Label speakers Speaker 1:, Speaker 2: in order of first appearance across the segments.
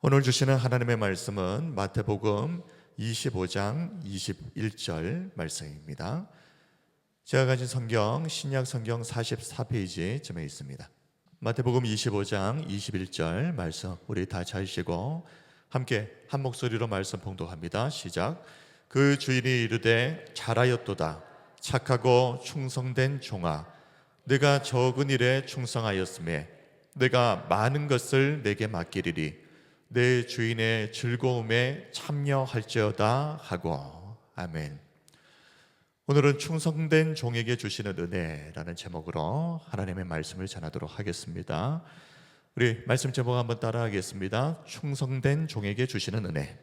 Speaker 1: 오늘 주시는 하나님의 말씀은 마태복음 25장 21절 말씀입니다. 제가 가진 성경 신약 성경 44페이지쯤에 있습니다. 마태복음 25장 21절 말씀 우리 다 찾으시고 함께 한 목소리로 말씀 봉독합니다. 시작. 그 주인이 이르되 잘하였도다 착하고 충성된 종아, 내가 적은 일에 충성하였음에 내가 많은 것을 내게 맡기리니 내 주인의 즐거움에 참여할지어다 하고. 아멘. 오늘은 충성된 종에게 주시는 은혜라는 제목으로 하나님의 말씀을 전하도록 하겠습니다. 우리 말씀 제목 한번 따라하겠습니다. 충성된 종에게 주시는 은혜.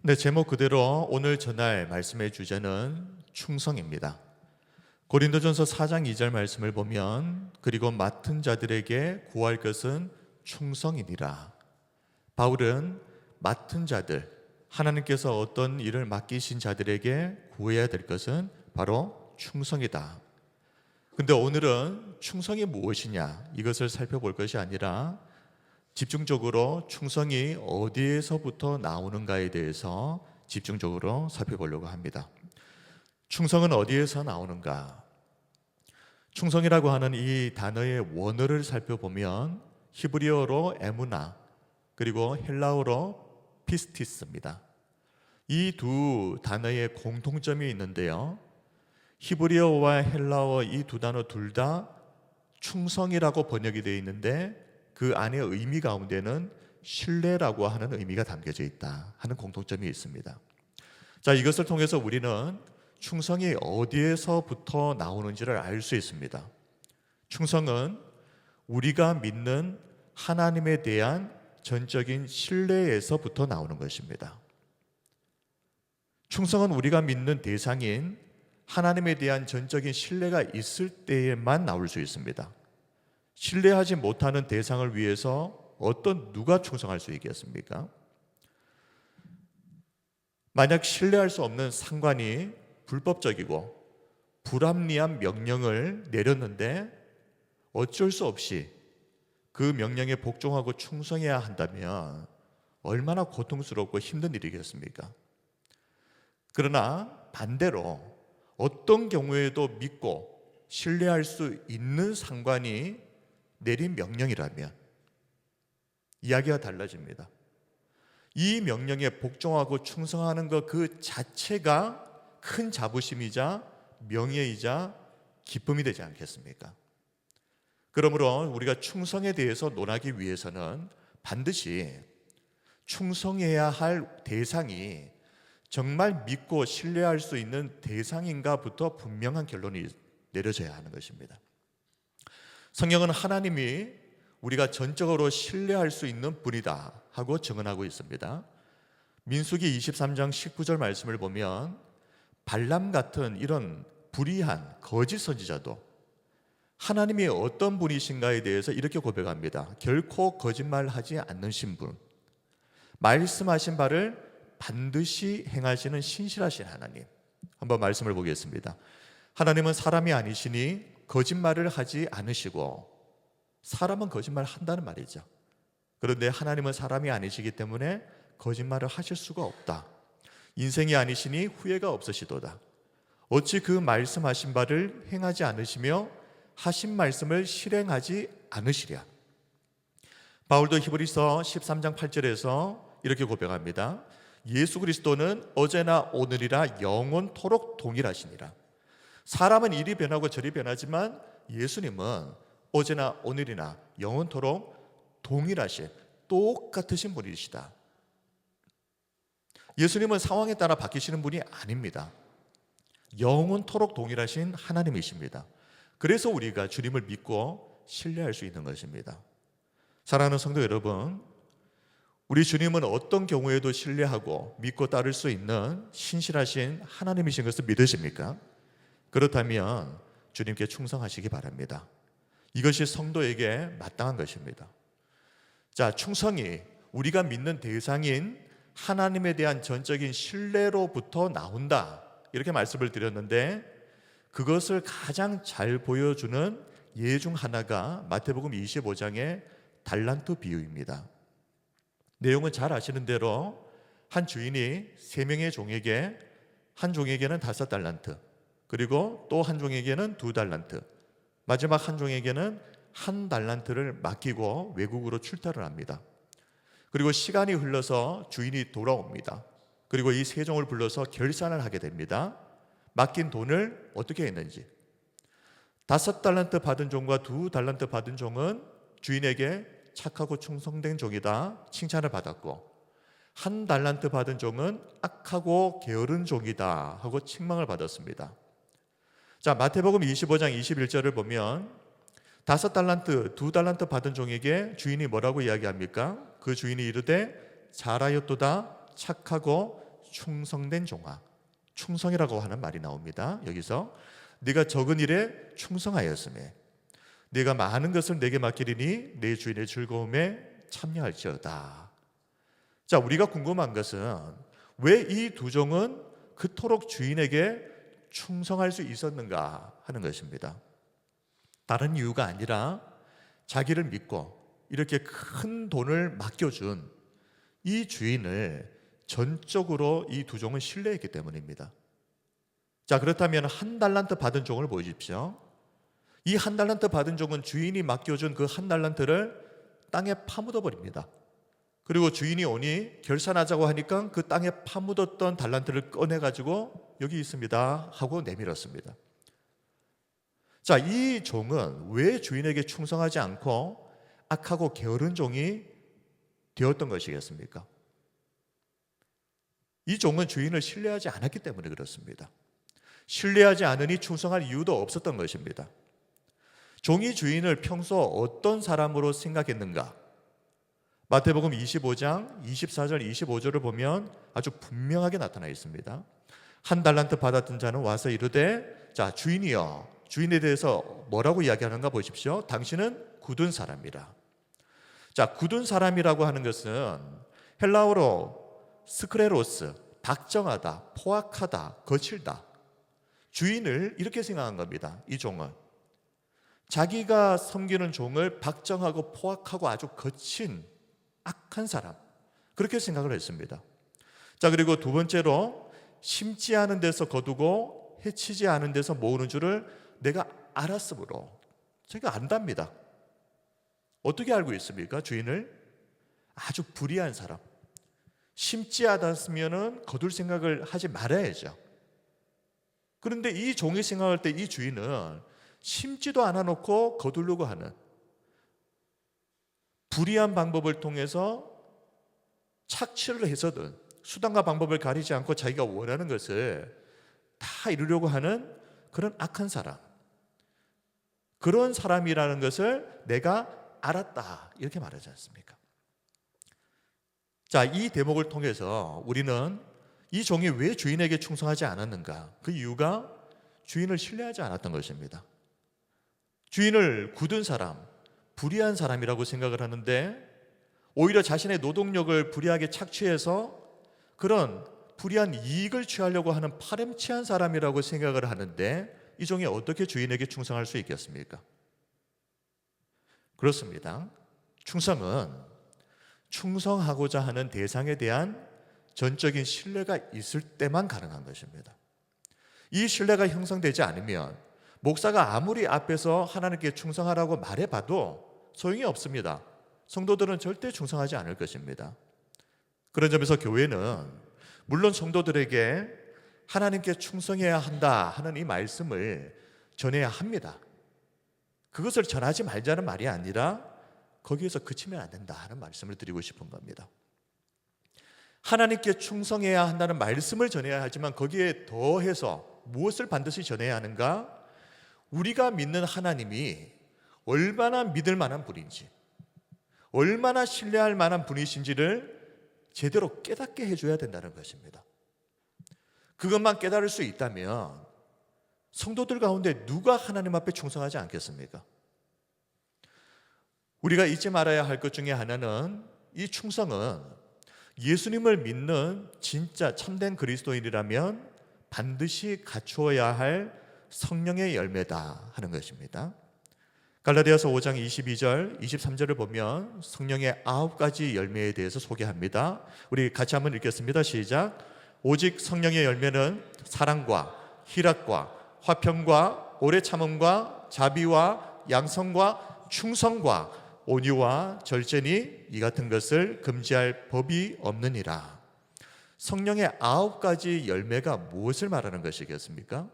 Speaker 1: 네, 제목 그대로 오늘 전할 말씀의 주제는 충성입니다. 고린도전서 4장 2절 말씀을 보면 그리고 맡은 자들에게 구할 것은 충성이니라. 바울은 맡은 자들, 하나님께서 어떤 일을 맡기신 자들에게 구해야 될 것은 바로 충성이다. 근데 오늘은 충성이 무엇이냐 이것을 살펴볼 것이 아니라 집중적으로 충성이 어디에서부터 나오는가에 대해서 집중적으로 살펴보려고 합니다. 충성은 어디에서 나오는가? 충성이라고 하는 이 단어의 원어를 살펴보면 히브리어로 에무나 그리고 헬라어로 피스티스입니다. 이 두 단어의 공통점이 있는데요, 히브리어와 헬라어 이 두 단어 둘 다 충성이라고 번역이 되어 있는데 그 안의 의미 가운데는 신뢰라고 하는 의미가 담겨져 있다 하는 공통점이 있습니다. 자, 이것을 통해서 우리는 충성이 어디에서부터 나오는지를 알 수 있습니다. 충성은 우리가 믿는 하나님에 대한 전적인 신뢰에서부터 나오는 것입니다. 충성은 우리가 믿는 대상인 하나님에 대한 전적인 신뢰가 있을 때에만 나올 수 있습니다. 신뢰하지 못하는 대상을 위해서 누가 충성할 수 있겠습니까? 만약 신뢰할 수 없는 상관이 불법적이고 불합리한 명령을 내렸는데 어쩔 수 없이 그 명령에 복종하고 충성해야 한다면 얼마나 고통스럽고 힘든 일이겠습니까? 그러나 반대로 어떤 경우에도 믿고 신뢰할 수 있는 상관이 내린 명령이라면 이야기가 달라집니다. 이 명령에 복종하고 충성하는 것 그 자체가 큰 자부심이자 명예이자 기쁨이 되지 않겠습니까? 그러므로 우리가 충성에 대해서 논하기 위해서는 반드시 충성해야 할 대상이 정말 믿고 신뢰할 수 있는 대상인가부터 분명한 결론이 내려져야 하는 것입니다. 성경은 하나님이 우리가 전적으로 신뢰할 수 있는 분이다 하고 증언하고 있습니다. 민수기 23장 19절 말씀을 보면 발람 같은 이런 불의한 거짓 선지자도 하나님이 어떤 분이신가에 대해서 이렇게 고백합니다. 결코 거짓말하지 않으신 분, 말씀하신 바를 반드시 행하시는 신실하신 하나님. 한번 말씀을 보겠습니다. 하나님은 사람이 아니시니 거짓말을 하지 않으시고, 사람은 거짓말을 한다는 말이죠. 그런데 하나님은 사람이 아니시기 때문에 거짓말을 하실 수가 없다. 인생이 아니시니 후회가 없으시도다. 어찌 그 말씀하신 바를 행하지 않으시며 하신 말씀을 실행하지 않으시랴. 바울도 히브리서 13장 8절에서 이렇게 고백합니다. 예수 그리스도는 어제나 오늘이라 영원토록 동일하시니라. 사람은 이리 변하고 저리 변하지만 예수님은 어제나 오늘이나 영원토록 동일하신 똑같으신 분이시다. 예수님은 상황에 따라 바뀌시는 분이 아닙니다. 영원토록 동일하신 하나님이십니다. 그래서 우리가 주님을 믿고 신뢰할 수 있는 것입니다. 사랑하는 성도 여러분, 우리 주님은 어떤 경우에도 신뢰하고 믿고 따를 수 있는 신실하신 하나님이신 것을 믿으십니까? 그렇다면 주님께 충성하시기 바랍니다. 이것이 성도에게 마땅한 것입니다. 자, 충성이 우리가 믿는 대상인 하나님에 대한 전적인 신뢰로부터 나온다 이렇게 말씀을 드렸는데, 그것을 가장 잘 보여주는 예 중 하나가 마태복음 25장의 달란트 비유입니다. 내용은 잘 아시는 대로 한 주인이 3명의 종에게, 한 종에게는 5달란트, 그리고 또 한 종에게는 2달란트, 마지막 한 종에게는 1달란트를 맡기고 외국으로 출타를 합니다. 그리고 시간이 흘러서 주인이 돌아옵니다. 그리고 이 3종을 불러서 결산을 하게 됩니다. 맡긴 돈을 어떻게 했는지. 5달란트 받은 종과 2달란트 받은 종은 주인에게 착하고 충성된 종이다 칭찬을 받았고, 1달란트 받은 종은 악하고 게으른 종이다 하고 책망을 받았습니다. 자, 마태복음 25장 21절을 보면 5달란트, 2달란트 받은 종에게 주인이 뭐라고 이야기합니까? 그 주인이 이르되 잘하였도다 착하고 충성된 종아. 충성이라고 하는 말이 나옵니다. 여기서 네가 적은 일에 충성하였으며 네가 많은 것을 내게 맡기리니 내 주인의 즐거움에 참여할지어다. 자, 우리가 궁금한 것은 왜 이 2종은 그토록 주인에게 충성할 수 있었는가 하는 것입니다. 다른 이유가 아니라 자기를 믿고 이렇게 큰 돈을 맡겨준 이 주인을 전적으로 이 2종은 신뢰했기 때문입니다. 자, 그렇다면 1달란트 받은 종을 보십시오. 이 1달란트 받은 종은 주인이 맡겨준 그 1달란트를 땅에 파묻어 버립니다. 그리고 주인이 오니 결산하자고 하니까 그 땅에 파묻었던 달란트를 꺼내가지고 여기 있습니다 하고 내밀었습니다. 자, 이 종은 왜 주인에게 충성하지 않고 악하고 게으른 종이 되었던 것이겠습니까? 이 종은 주인을 신뢰하지 않았기 때문에 그렇습니다. 신뢰하지 않으니 충성할 이유도 없었던 것입니다. 종이 주인을 평소 어떤 사람으로 생각했는가? 마태복음 25장 24절 25절을 보면 아주 분명하게 나타나 있습니다. 1달란트 받았던 자는 와서 이르되 자, 주인이여, 주인에 대해서 뭐라고 이야기하는가 보십시오. 당신은 굳은 사람이라. 자, 굳은 사람이라고 하는 것은 헬라어로 스크레로스, 박정하다, 포악하다, 거칠다. 주인을 이렇게 생각한 겁니다. 이 종은 자기가 섬기는 종을 박정하고 포악하고 아주 거친 악한 사람, 그렇게 생각을 했습니다. 자, 그리고 두 번째로 심지 않은 데서 거두고 해치지 않은 데서 모으는 줄을 내가 알았으므로. 제가 안답니다. 어떻게 알고 있습니까? 주인을 아주 불의한 사람, 심지 않았으면 거둘 생각을 하지 말아야죠. 그런데 이 종이 생각할 때 이 주인은 심지도 않아 놓고 거두려고 하는 불의한 방법을 통해서 착취를 해서든 수단과 방법을 가리지 않고 자기가 원하는 것을 다 이루려고 하는 그런 악한 사람, 그런 사람이라는 것을 내가 알았다 이렇게 말하지 않습니까? 자, 이 대목을 통해서 우리는 이 종이 왜 주인에게 충성하지 않았는가? 그 이유가 주인을 신뢰하지 않았던 것입니다. 주인을 굳은 사람, 불의한 사람이라고 생각을 하는데 오히려 자신의 노동력을 불의하게 착취해서 그런 불의한 이익을 취하려고 하는 파렴치한 사람이라고 생각을 하는데 이 종이 어떻게 주인에게 충성할 수 있겠습니까? 그렇습니다. 충성은 충성하고자 하는 대상에 대한 전적인 신뢰가 있을 때만 가능한 것입니다. 이 신뢰가 형성되지 않으면 목사가 아무리 앞에서 하나님께 충성하라고 말해봐도 소용이 없습니다. 성도들은 절대 충성하지 않을 것입니다. 그런 점에서 교회는 물론 성도들에게 하나님께 충성해야 한다 하는 이 말씀을 전해야 합니다. 그것을 전하지 말자는 말이 아니라 거기에서 그치면 안 된다 하는 말씀을 드리고 싶은 겁니다. 하나님께 충성해야 한다는 말씀을 전해야 하지만 거기에 더해서 무엇을 반드시 전해야 하는가? 우리가 믿는 하나님이 얼마나 믿을 만한 분인지, 얼마나 신뢰할 만한 분이신지를 제대로 깨닫게 해줘야 된다는 것입니다. 그것만 깨달을 수 있다면 성도들 가운데 누가 하나님 앞에 충성하지 않겠습니까? 우리가 잊지 말아야 할 것 중에 하나는 이 충성은 예수님을 믿는 진짜 참된 그리스도인이라면 반드시 갖추어야 할 성령의 열매다 하는 것입니다. 갈라디아서 5장 22절, 23절을 보면 성령의 9가지 열매에 대해서 소개합니다. 우리 같이 한번 읽겠습니다. 시작. 오직 성령의 열매는 사랑과 희락과 화평과 오래 참음과 자비와 양성과 충성과 온유와 절제니 이 같은 것을 금지할 법이 없느니라. 성령의 9가지 열매가 무엇을 말하는 것이겠습니까?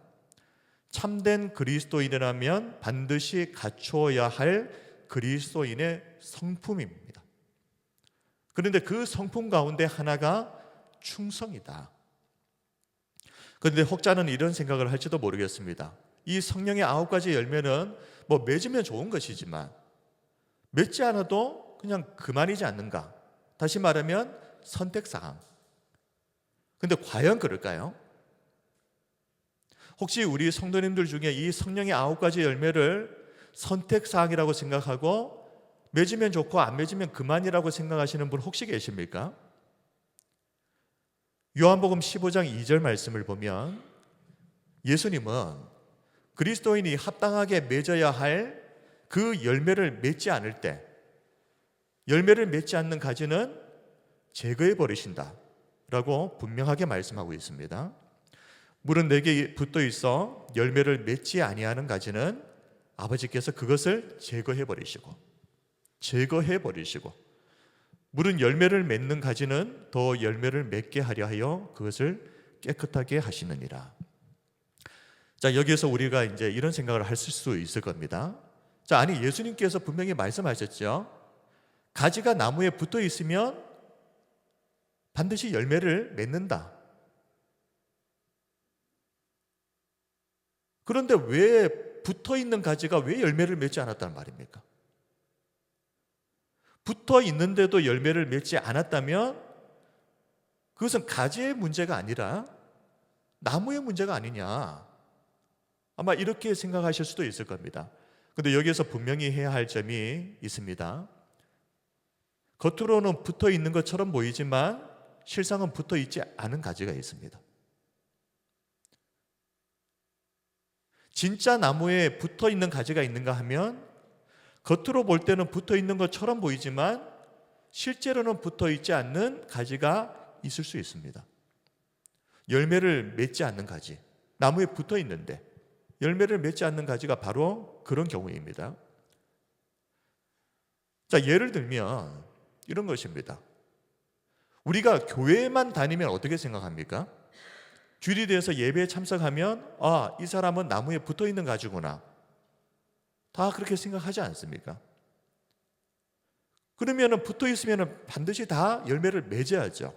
Speaker 1: 참된 그리스도인이라면 반드시 갖추어야 할 그리스도인의 성품입니다. 그런데 그 성품 가운데 하나가 충성이다. 그런데 혹자는 이런 생각을 할지도 모르겠습니다. 이 성령의 9가지 열매는 맺으면 좋은 것이지만 맺지 않아도 그냥 그만이지 않는가? 다시 말하면 선택사항. 근데 과연 그럴까요? 혹시 우리 성도님들 중에 이 성령의 9가지 열매를 선택사항이라고 생각하고 맺으면 좋고 안 맺으면 그만이라고 생각하시는 분 혹시 계십니까? 요한복음 15장 2절 말씀을 보면 예수님은 그리스도인이 합당하게 맺어야 할 그 열매를 맺지 않을 때, 열매를 맺지 않는 가지는 제거해 버리신다 라고 분명하게 말씀하고 있습니다. 물은 내게 붙어 있어 열매를 맺지 아니하는 가지는 아버지께서 그것을 제거해 버리시고 물은 열매를 맺는 가지는 더 열매를 맺게 하려 하여 그것을 깨끗하게 하시느니라. 자, 여기에서 우리가 이제 이런 생각을 할 수 있을 겁니다. 자, 아니 예수님께서 분명히 말씀하셨죠. 가지가 나무에 붙어 있으면 반드시 열매를 맺는다. 그런데 왜 붙어 있는 가지가 왜 열매를 맺지 않았다는 말입니까? 붙어 있는데도 열매를 맺지 않았다면 그것은 가지의 문제가 아니라 나무의 문제가 아니냐. 아마 이렇게 생각하실 수도 있을 겁니다. 그런데 여기에서 분명히 해야 할 점이 있습니다. 겉으로는 붙어 있는 것처럼 보이지만 실상은 붙어 있지 않은 가지가 있습니다. 진짜 나무에 붙어 있는 가지가 있는가 하면 겉으로 볼 때는 붙어 있는 것처럼 보이지만 실제로는 붙어 있지 않는 가지가 있을 수 있습니다. 열매를 맺지 않는 가지, 나무에 붙어 있는데 열매를 맺지 않는 가지가 바로 그런 경우입니다. 자, 예를 들면 이런 것입니다. 우리가 교회만 다니면 어떻게 생각합니까? 주일에서 예배에 참석하면 이 사람은 나무에 붙어 있는 가지구나. 다 그렇게 생각하지 않습니까? 그러면 붙어 있으면 반드시 다 열매를 맺어야죠.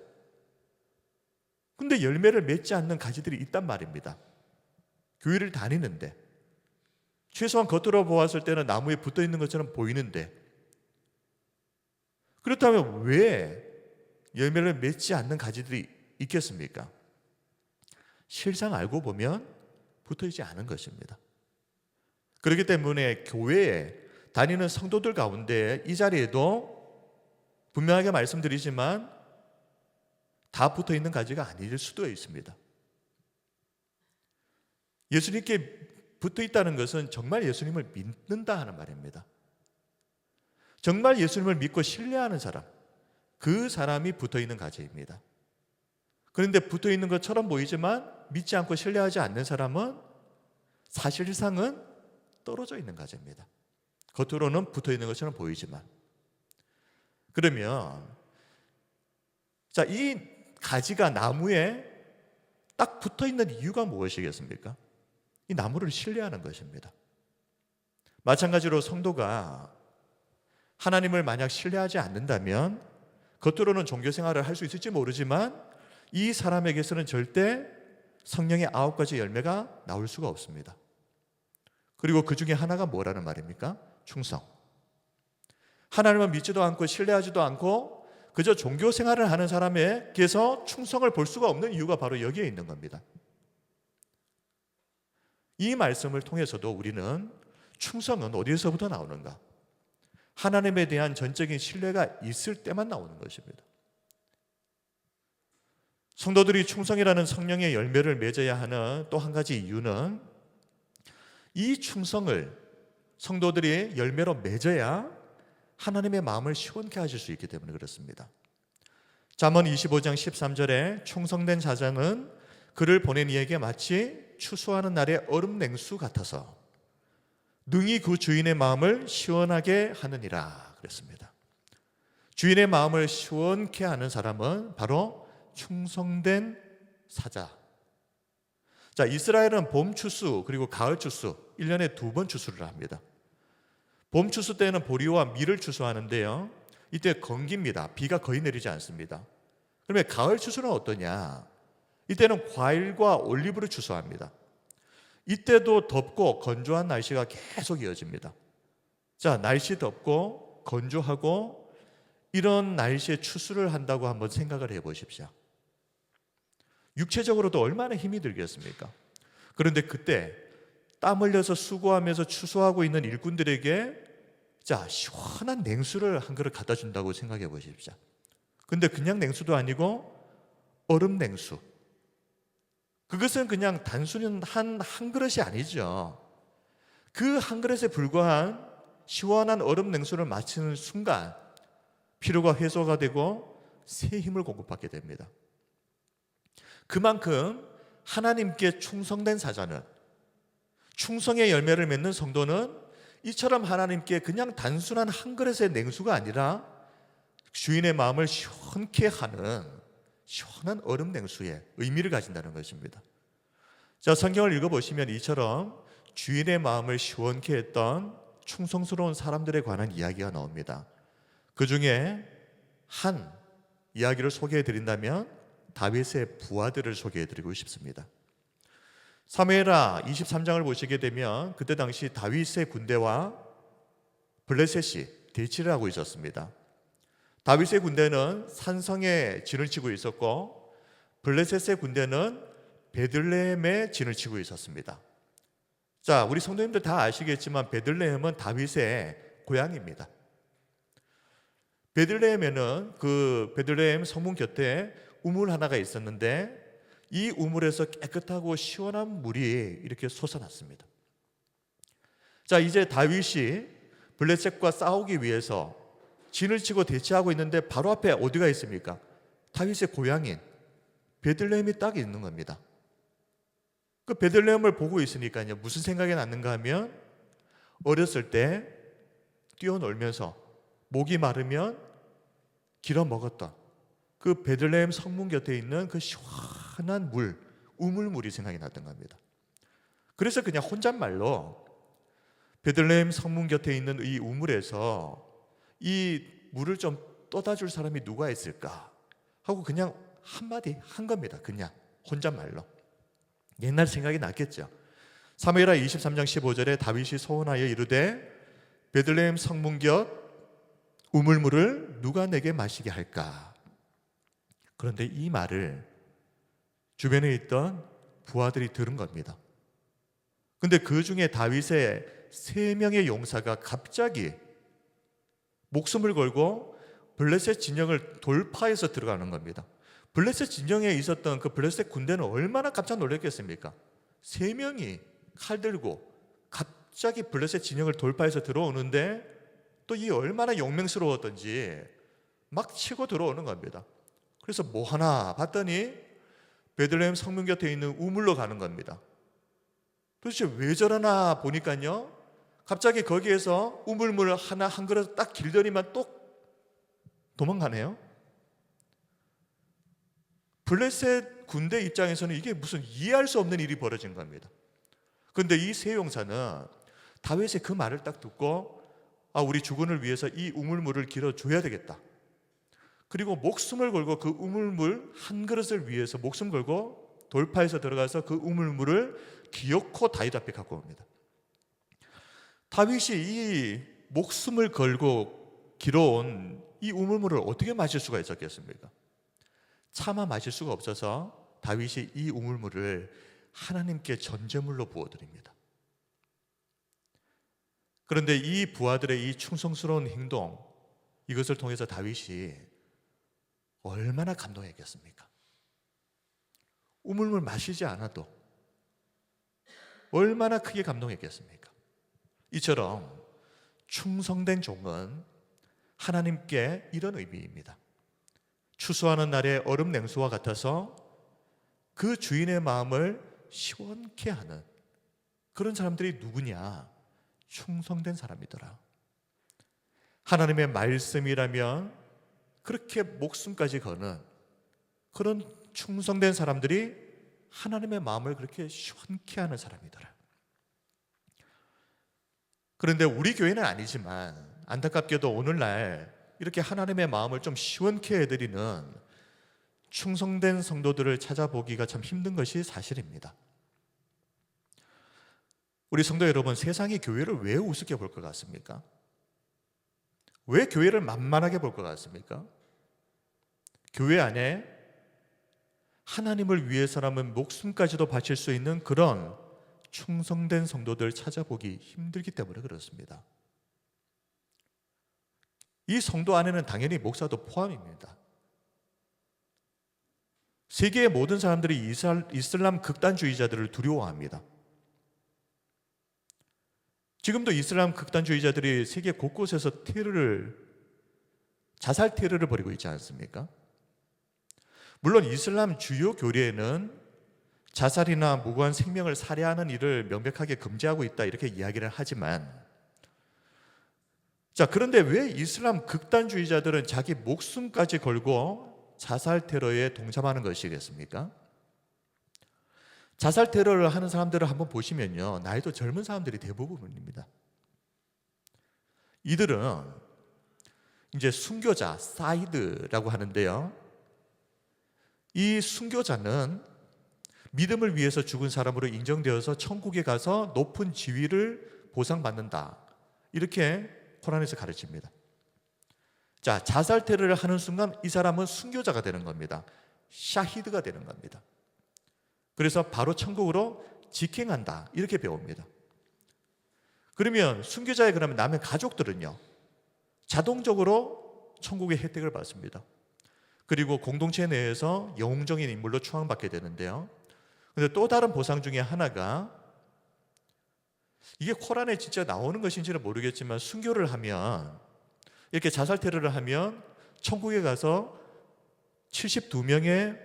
Speaker 1: 근데 열매를 맺지 않는 가지들이 있단 말입니다. 교회를 다니는데 최소한 겉으로 보았을 때는 나무에 붙어 있는 것처럼 보이는데 그렇다면 왜 열매를 맺지 않는 가지들이 있겠습니까? 실상 알고 보면 붙어 있지 않은 것입니다. 그렇기 때문에 교회에 다니는 성도들 가운데 이 자리에도 분명하게 말씀드리지만 다 붙어 있는 가지가 아닐 수도 있습니다. 예수님께 붙어 있다는 것은 정말 예수님을 믿는다 하는 말입니다. 정말 예수님을 믿고 신뢰하는 사람, 그 사람이 붙어 있는 가지입니다. 그런데 붙어 있는 것처럼 보이지만 믿지 않고 신뢰하지 않는 사람은 사실상은 떨어져 있는 가지입니다. 겉으로는 붙어 있는 것처럼 보이지만. 그러면 자, 이 가지가 나무에 딱 붙어 있는 이유가 무엇이겠습니까? 이 나무를 신뢰하는 것입니다. 마찬가지로 성도가 하나님을 만약 신뢰하지 않는다면 겉으로는 종교 생활을 할 수 있을지 모르지만 이 사람에게서는 절대 성령의 9가지 열매가 나올 수가 없습니다. 그리고 그 중에 하나가 뭐라는 말입니까? 충성. 하나님을 믿지도 않고 신뢰하지도 않고 그저 종교 생활을 하는 사람에게서 충성을 볼 수가 없는 이유가 바로 여기에 있는 겁니다. 이 말씀을 통해서도 우리는 충성은 어디에서부터 나오는가? 하나님에 대한 전적인 신뢰가 있을 때만 나오는 것입니다. 성도들이 충성이라는 성령의 열매를 맺어야 하는 또 한 가지 이유는 이 충성을 성도들이 열매로 맺어야 하나님의 마음을 시원케 하실 수 있기 때문에 그렇습니다. 잠언 25장 13절에 충성된 자자는 그를 보낸 이에게 마치 추수하는 날의 얼음 냉수 같아서 능히 그 주인의 마음을 시원하게 하느니라 그랬습니다. 주인의 마음을 시원케 하는 사람은 바로 충성된 사자. 자, 이스라엘은 봄 추수 그리고 가을 추수 1년에 2번 추수를 합니다. 봄 추수 때는 보리와 밀을 추수하는데요, 이때 건기입니다. 비가 거의 내리지 않습니다. 그러면 가을 추수는 어떠냐? 이때는 과일과 올리브를 추수합니다. 이때도 덥고 건조한 날씨가 계속 이어집니다. 자, 날씨 덥고 건조하고 이런 날씨에 추수를 한다고 한번 생각을 해보십시오. 육체적으로도 얼마나 힘이 들겠습니까? 그런데 그때 땀 흘려서 수고하면서 추수하고 있는 일꾼들에게 자, 시원한 냉수를 한 그릇 갖다 준다고 생각해 보십시오. 근데 그냥 냉수도 아니고 얼음 냉수. 그것은 그냥 단순히 한 그릇이 아니죠. 그 한 그릇에 불과한 시원한 얼음 냉수를 마시는 순간 피로가 해소가 되고 새 힘을 공급받게 됩니다. 그만큼 하나님께 충성된 사자는, 충성의 열매를 맺는 성도는 이처럼 하나님께 그냥 단순한 한 그릇의 냉수가 아니라 주인의 마음을 시원케 하는 시원한 얼음 냉수의 의미를 가진다는 것입니다. 자, 성경을 읽어보시면 이처럼 주인의 마음을 시원케 했던 충성스러운 사람들에 관한 이야기가 나옵니다. 그 중에 한 이야기를 소개해 드린다면 다윗의 부하들을 소개해 드리고 싶습니다. 사무엘하 23장을 보시게 되면 그때 당시 다윗의 군대와 블레셋이 대치를 하고 있었습니다. 다윗의 군대는 산성에 진을 치고 있었고 블레셋의 군대는 베들레헴에 진을 치고 있었습니다. 자, 우리 성도님들 다 아시겠지만 베들레헴은 다윗의 고향입니다. 베들레헴에는 그 베들레헴 성문 곁에 우물 하나가 있었는데 이 우물에서 깨끗하고 시원한 물이 이렇게 솟아났습니다. 자, 이제 다윗이 블레셋과 싸우기 위해서 진을 치고 대치하고 있는데 바로 앞에 어디가 있습니까? 다윗의 고향인 베들레헴이 딱 있는 겁니다. 그 베들레헴을 보고 있으니까요, 무슨 생각이 났는가 하면 어렸을 때 뛰어놀면서 목이 마르면 길어 먹었던 그 베들레헴 성문 곁에 있는 그 시원한 물, 우물물이 생각이 났던 겁니다. 그래서 그냥 혼잣말로 베들레헴 성문 곁에 있는 이 우물에서 이 물을 좀 떠다 줄 사람이 누가 있을까 하고 그냥 한마디 한 겁니다. 그냥 혼잣말로. 옛날 생각이 났겠죠. 사무엘하 23장 15절에 다윗이 소원하여 이르되 베들레헴 성문 곁 우물물을 누가 내게 마시게 할까? 그런데 이 말을 주변에 있던 부하들이 들은 겁니다. 근데 그 중에 다윗의 3명의 용사가 갑자기 목숨을 걸고 블레셋 진영을 돌파해서 들어가는 겁니다. 블레셋 진영에 있었던 그 블레셋 군대는 얼마나 깜짝 놀랐겠습니까? 3명이 칼 들고 갑자기 블레셋 진영을 돌파해서 들어오는데 또 이 얼마나 용맹스러웠던지 막 치고 들어오는 겁니다. 그래서 뭐 하나 봤더니 베들레헴 성문 곁에 있는 우물로 가는 겁니다. 도대체 왜 저러나 보니까요, 갑자기 거기에서 우물물 하나 한 그릇 딱 길더니만 또 도망가네요. 블레셋 군대 입장에서는 이게 무슨 이해할 수 없는 일이 벌어진 겁니다. 그런데 이 세 용사는 다윗의 그 말을 딱 듣고 우리 주군을 위해서 이 우물물을 길어줘야 되겠다. 그리고 목숨을 걸고 그 우물물 한 그릇을 위해서 목숨 걸고 돌파해서 들어가서 그 우물물을 기어코 다윗 앞에 갖고 옵니다. 다윗이 이 목숨을 걸고 길어온 이 우물물을 어떻게 마실 수가 있었겠습니까? 차마 마실 수가 없어서 다윗이 이 우물물을 하나님께 전제물로 부어드립니다. 그런데 이 부하들의 이 충성스러운 행동, 이것을 통해서 다윗이 얼마나 감동했겠습니까? 우물물 마시지 않아도 얼마나 크게 감동했겠습니까? 이처럼 충성된 종은 하나님께 이런 의미입니다. 추수하는 날의 얼음 냉수와 같아서 그 주인의 마음을 시원케 하는 그런 사람들이 누구냐? 충성된 사람이더라. 하나님의 말씀이라면 그렇게 목숨까지 거는 그런 충성된 사람들이 하나님의 마음을 그렇게 시원케 하는 사람이더라. 그런데 우리 교회는 아니지만 안타깝게도 오늘날 이렇게 하나님의 마음을 좀 시원케 해드리는 충성된 성도들을 찾아보기가 참 힘든 것이 사실입니다. 우리 성도 여러분, 세상이 교회를 왜 우습게 볼 것 같습니까? 왜 교회를 만만하게 볼 것 같습니까? 교회 안에 하나님을 위해서라면 목숨까지도 바칠 수 있는 그런 충성된 성도들 찾아보기 힘들기 때문에 그렇습니다. 이 성도 안에는 당연히 목사도 포함입니다. 세계의 모든 사람들이 이슬람 극단주의자들을 두려워합니다. 지금도 이슬람 극단주의자들이 세계 곳곳에서 자살 테러를 벌이고 있지 않습니까? 물론 이슬람 주요 교리에는 자살이나 무고한 생명을 살해하는 일을 명백하게 금지하고 있다 이렇게 이야기를 하지만, 그런데 왜 이슬람 극단주의자들은 자기 목숨까지 걸고 자살 테러에 동참하는 것이겠습니까? 자살 테러를 하는 사람들을 한번 보시면요, 나이도 젊은 사람들이 대부분입니다. 이들은 이제 순교자, 사이드라고 하는데요, 이 순교자는 믿음을 위해서 죽은 사람으로 인정되어서 천국에 가서 높은 지위를 보상받는다, 이렇게 코란에서 가르칩니다. 자살 테러를 하는 순간 이 사람은 순교자가 되는 겁니다. 샤히드가 되는 겁니다. 그래서 바로 천국으로 직행한다, 이렇게 배웁니다. 그러면 순교자의 그러면 남의 가족들은요, 자동적으로 천국의 혜택을 받습니다. 그리고 공동체 내에서 영웅적인 인물로 추앙받게 되는데요. 그런데 또 다른 보상 중에 하나가, 이게 코란에 진짜 나오는 것인지는 모르겠지만, 순교를 하면, 이렇게 자살 테러를 하면 천국에 가서 72명의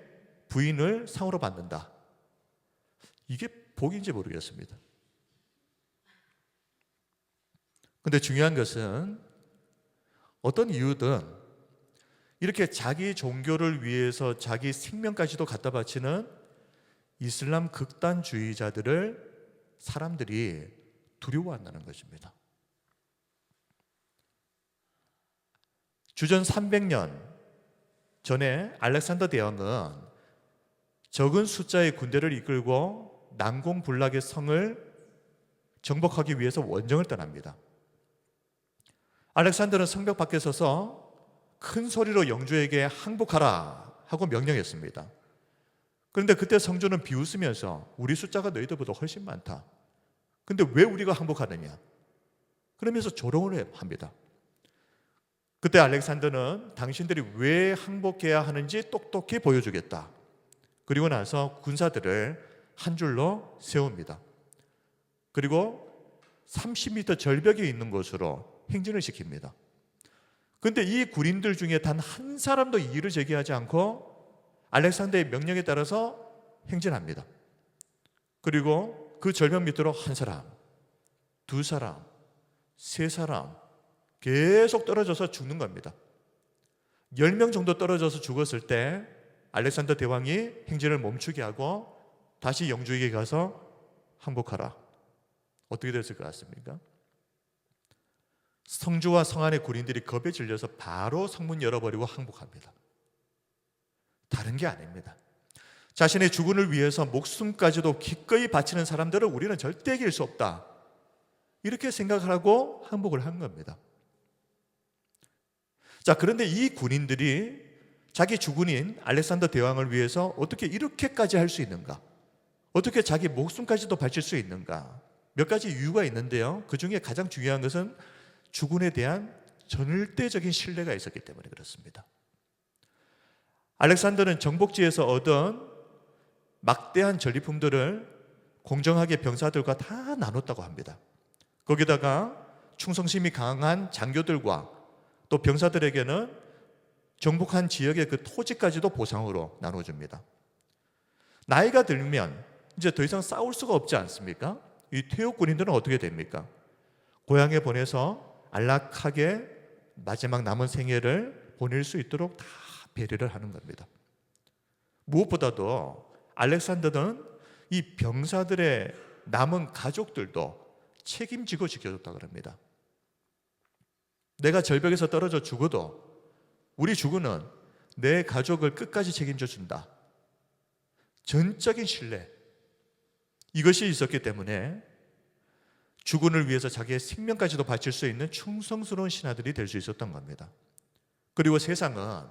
Speaker 1: 부인을 상으로 받는다. 이게 복인지 모르겠습니다. 근데 중요한 것은 어떤 이유든 이렇게 자기 종교를 위해서 자기 생명까지도 갖다 바치는 이슬람 극단주의자들을 사람들이 두려워한다는 것입니다. 주전 300년 전에 알렉산더 대왕은 적은 숫자의 군대를 이끌고 난공불락의 성을 정복하기 위해서 원정을 떠납니다. 알렉산더는 성벽 밖에 서서 큰 소리로 영주에게 항복하라 하고 명령했습니다. 그런데 그때 성주는 비웃으면서 우리 숫자가 너희들보다 훨씬 많다. 근데 왜 우리가 항복하느냐? 그러면서 조롱을 합니다. 그때 알렉산더는 당신들이 왜 항복해야 하는지 똑똑히 보여주겠다. 그리고 나서 군사들을 한 줄로 세웁니다. 그리고 30m 절벽에 있는 곳으로 행진을 시킵니다. 그런데 이 군인들 중에 단 한 사람도 이의를 제기하지 않고 알렉산더의 명령에 따라서 행진합니다. 그리고 그 절벽 밑으로 한 사람, 두 사람, 세 사람 계속 떨어져서 죽는 겁니다. 10명 정도 떨어져서 죽었을 때 알렉산더 대왕이 행진을 멈추게 하고 다시 영주에게 가서 항복하라. 어떻게 됐을 것 같습니까? 성주와 성 안의 군인들이 겁에 질려서 바로 성문 열어버리고 항복합니다. 다른 게 아닙니다. 자신의 주군을 위해서 목숨까지도 기꺼이 바치는 사람들을 우리는 절대 이길 수 없다, 이렇게 생각하고 항복을 한 겁니다. 그런데 이 군인들이 자기 주군인 알렉산더 대왕을 위해서 어떻게 이렇게까지 할 수 있는가? 어떻게 자기 목숨까지도 바칠 수 있는가? 몇 가지 이유가 있는데요, 그 중에 가장 중요한 것은 주군에 대한 절대적인 신뢰가 있었기 때문에 그렇습니다. 알렉산더는 정복지에서 얻은 막대한 전리품들을 공정하게 병사들과 다 나눴다고 합니다. 거기다가 충성심이 강한 장교들과 또 병사들에게는 정복한 지역의 그 토지까지도 보상으로 나눠줍니다. 나이가 들면 이제 더 이상 싸울 수가 없지 않습니까? 이 퇴역 군인들은 어떻게 됩니까? 고향에 보내서 안락하게 마지막 남은 생애를 보낼 수 있도록 다 배려를 하는 겁니다. 무엇보다도 알렉산더는 이 병사들의 남은 가족들도 책임지고 지켜줬다고 합니다. 내가 절벽에서 떨어져 죽어도 우리 주군은 내 가족을 끝까지 책임져 준다. 전적인 신뢰, 이것이 있었기 때문에 주군을 위해서 자기의 생명까지도 바칠 수 있는 충성스러운 신하들이 될 수 있었던 겁니다. 그리고 세상은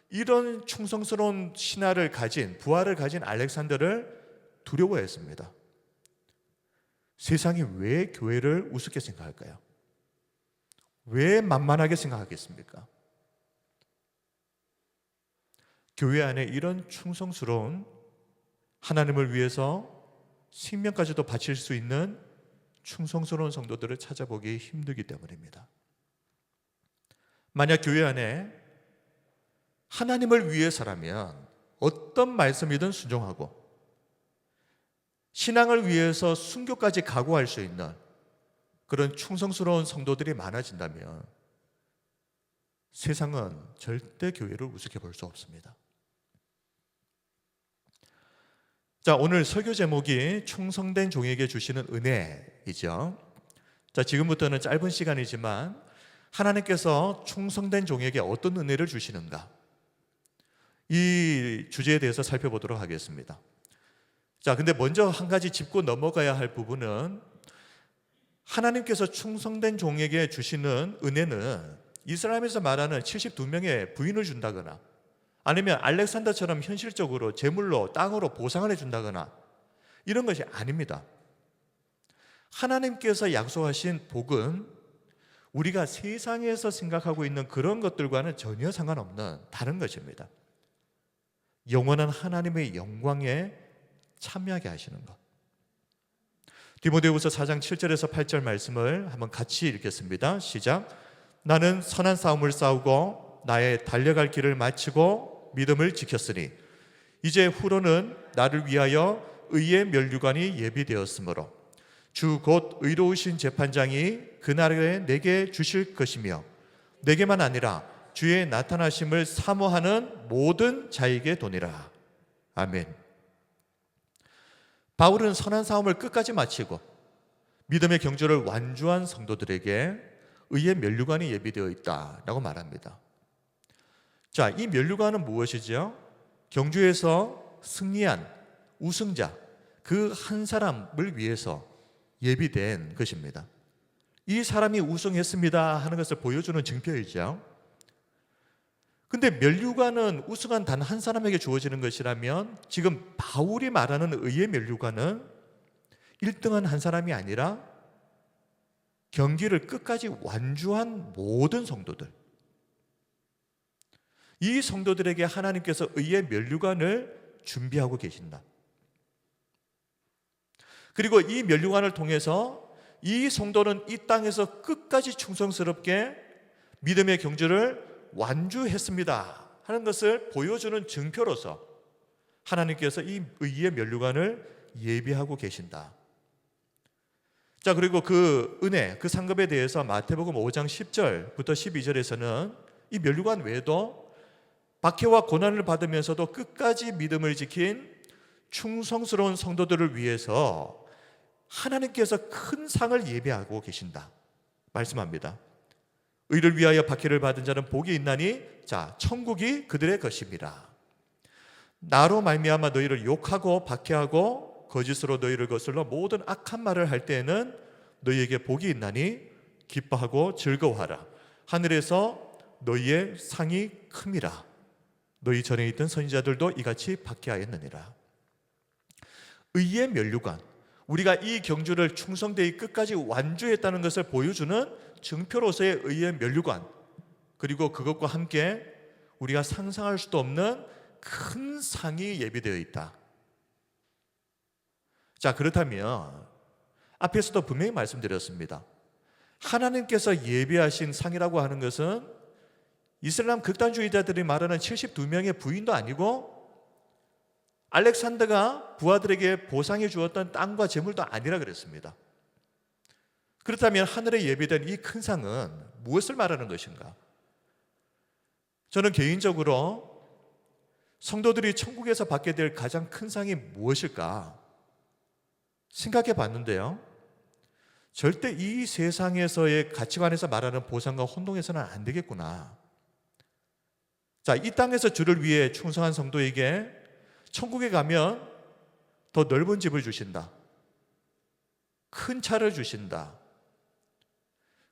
Speaker 1: 이런 충성스러운 신하를 가진, 부하를 가진 알렉산더를 두려워했습니다. 세상이 왜 교회를 우습게 생각할까요? 왜 만만하게 생각하겠습니까? 교회 안에 이런 충성스러운, 하나님을 위해서 생명까지도 바칠 수 있는 충성스러운 성도들을 찾아보기 힘들기 때문입니다. 만약 교회 안에 하나님을 위해서라면 어떤 말씀이든 순종하고 신앙을 위해서 순교까지 각오할 수 있는 그런 충성스러운 성도들이 많아진다면 세상은 절대 교회를 우습게 볼 수 없습니다. 자, 오늘 설교 제목이 충성된 종에게 주시는 은혜이죠. 자, 지금부터는 짧은 시간이지만 하나님께서 충성된 종에게 어떤 은혜를 주시는가, 이 주제에 대해서 살펴보도록 하겠습니다. 자, 근데 먼저 한 가지 짚고 넘어가야 할 부분은 하나님께서 충성된 종에게 주시는 은혜는 이스라엘에서 말하는 72명의 부인을 준다거나 아니면 알렉산더처럼 현실적으로 재물로 땅으로 보상을 해준다거나 이런 것이 아닙니다. 하나님께서 약속하신 복은 우리가 세상에서 생각하고 있는 그런 것들과는 전혀 상관없는 다른 것입니다. 영원한 하나님의 영광에 참여하게 하시는 것. 디모데후서 4장 7절에서 8절 말씀을 한번 같이 읽겠습니다. 시작. 나는 선한 싸움을 싸우고 나의 달려갈 길을 마치고 믿음을 지켰으니 이제 후로는 나를 위하여 의의 면류관이 예비되었으므로 주 곧 의로우신 재판장이 그날에 내게 주실 것이며 내게만 아니라 주의 나타나심을 사모하는 모든 자에게 도니라. 아멘. 바울은 선한 싸움을 끝까지 마치고 믿음의 경주를 완주한 성도들에게 의의 면류관이 예비되어 있다라고 말합니다. 자, 이 면류관은 무엇이죠? 경주에서 승리한 우승자 그 한 사람을 위해서 예비된 것입니다. 이 사람이 우승했습니다 하는 것을 보여주는 증표이죠. 근데 면류관은 우승한 단 한 사람에게 주어지는 것이라면 지금 바울이 말하는 의의 면류관은 1등한 한 사람이 아니라 경기를 끝까지 완주한 모든 성도들, 이 성도들에게 하나님께서 의의 면류관을 준비하고 계신다. 그리고 이 면류관을 통해서 이 성도는 이 땅에서 끝까지 충성스럽게 믿음의 경주를 완주했습니다 하는 것을 보여주는 증표로서 하나님께서 이 의의 면류관을 예비하고 계신다. 자, 그리고 그 은혜, 그 상급에 대해서 마태복음 5장 10절부터 12절에서는 이 면류관 외에도 박해와 고난을 받으면서도 끝까지 믿음을 지킨 충성스러운 성도들을 위해서 하나님께서 큰 상을 예비하고 계신다 말씀합니다. 의를 위하여 박해를 받은 자는 복이 있나니 자, 천국이 그들의 것입니다. 나로 말미암아 너희를 욕하고 박해하고 거짓으로 너희를 거슬러 모든 악한 말을 할 때에는 너희에게 복이 있나니 기뻐하고 즐거워하라. 하늘에서 너희의 상이 큼이라. 너희 전에 있던 선지자들도 이같이 박해하였느니라. 의의 면류관, 우리가 이 경주를 충성되이 끝까지 완주했다는 것을 보여주는 증표로서의 의의 면류관, 그리고 그것과 함께 우리가 상상할 수도 없는 큰 상이 예비되어 있다. 자, 그렇다면 앞에서도 분명히 말씀드렸습니다. 하나님께서 예비하신 상이라고 하는 것은 이슬람 극단주의자들이 말하는 72명의 부인도 아니고 알렉산더가 부하들에게 보상해 주었던 땅과 재물도 아니라 그랬습니다. 그렇다면 하늘에 예비된 이 큰 상은 무엇을 말하는 것인가? 저는 개인적으로 성도들이 천국에서 받게 될 가장 큰 상이 무엇일까 생각해 봤는데요. 절대 이 세상에서의 가치관에서 말하는 보상과 혼동해서는 안 되겠구나. 자, 이 땅에서 주를 위해 충성한 성도에게 천국에 가면 더 넓은 집을 주신다. 큰 차를 주신다.